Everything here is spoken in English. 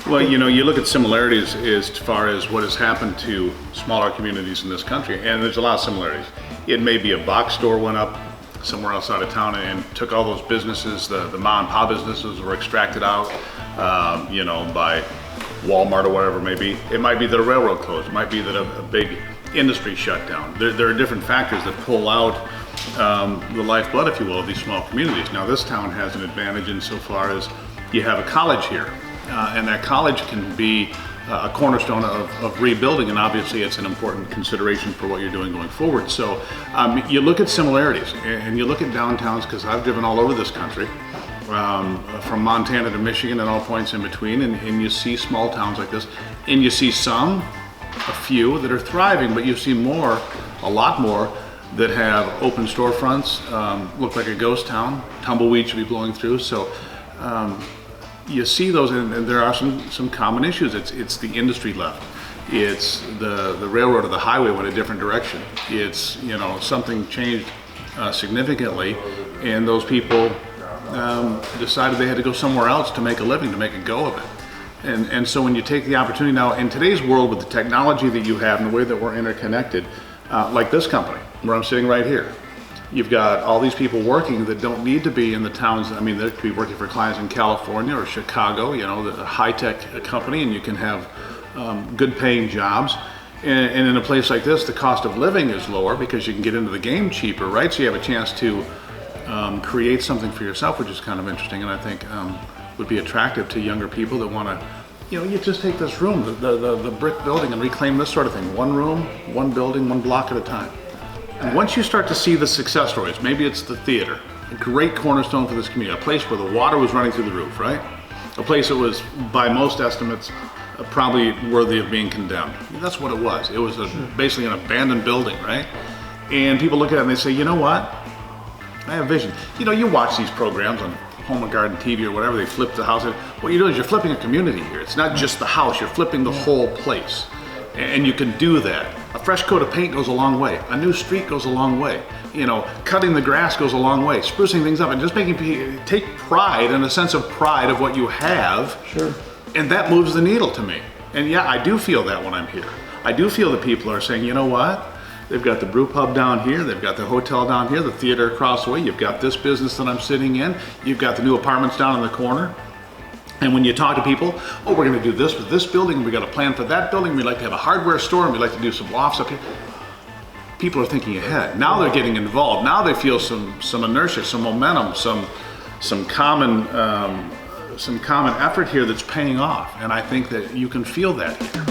Well, you know, you look at similarities as far as what has happened to smaller communities in this country, and there's a lot of similarities. It may be a box store went up somewhere outside of town and took all those businesses, the mom and pop businesses were extracted out, you know, by Walmart or whatever it may be. It might be that a railroad closed. It might be that a big industry shut down. There are different factors that pull out the lifeblood, if you will, of these small communities. Now, this town has an advantage insofar as you have a college here, and that college can be a cornerstone of rebuilding, and obviously it's an important consideration for what you're doing going forward. So you look at similarities, and you look at downtowns, because I've driven all over this country, from Montana to Michigan and all points in between, and you see small towns like this, and you see a few that are thriving, but you see a lot more that have open storefronts, look like a ghost town, tumbleweed should be blowing through. So you see those, and there are some common issues. It's the industry left. It's the railroad or the highway went a different direction. It's, you know, something changed significantly, and those people decided they had to go somewhere else to make a living, to make a go of it. And so when you take the opportunity now, in today's world with the technology that you have and the way that we're interconnected, like this company, where I'm sitting right here, you've got all these people working that don't need to be in the towns. I mean, they could be working for clients in California or Chicago, you know, the high-tech company, and you can have good paying jobs. And in a place like this, the cost of living is lower because you can get into the game cheaper, right? So you have a chance to create something for yourself, which is kind of interesting, and I think would be attractive to younger people that want to, you know, you just take this room, the brick building, and reclaim this sort of thing. One room, one building, one block at a time. And once you start to see the success stories, maybe it's the theater, a great cornerstone for this community, a place where the water was running through the roof, right? A place that was, by most estimates, probably worthy of being condemned. That's what it was. It was basically an abandoned building, right? And people look at it and they say, you know what? I have vision. You know, you watch these programs on Home and Garden TV or whatever, they flip the house. What you're doing is you're flipping a community here. It's not just the house, you're flipping the whole place. And you can do that. A fresh coat of paint goes a long way. A new street goes a long way. You know, cutting the grass goes a long way. Sprucing things up and just making people take pride and a sense of pride of what you have. Sure. And that moves the needle to me. And yeah, I do feel that when I'm here. I do feel that people are saying, you know what? They've got the brew pub down here, they've got the hotel down here, the theater across the way, you've got this business that I'm sitting in, you've got the new apartments down in the corner. And when you talk to people, oh, we're gonna do this with this building, we got a plan for that building, we'd like to have a hardware store, and we'd like to do some lofts up here. People are thinking ahead. Now they're getting involved. Now they feel some inertia, some momentum, some common effort here that's paying off. And I think that you can feel that here.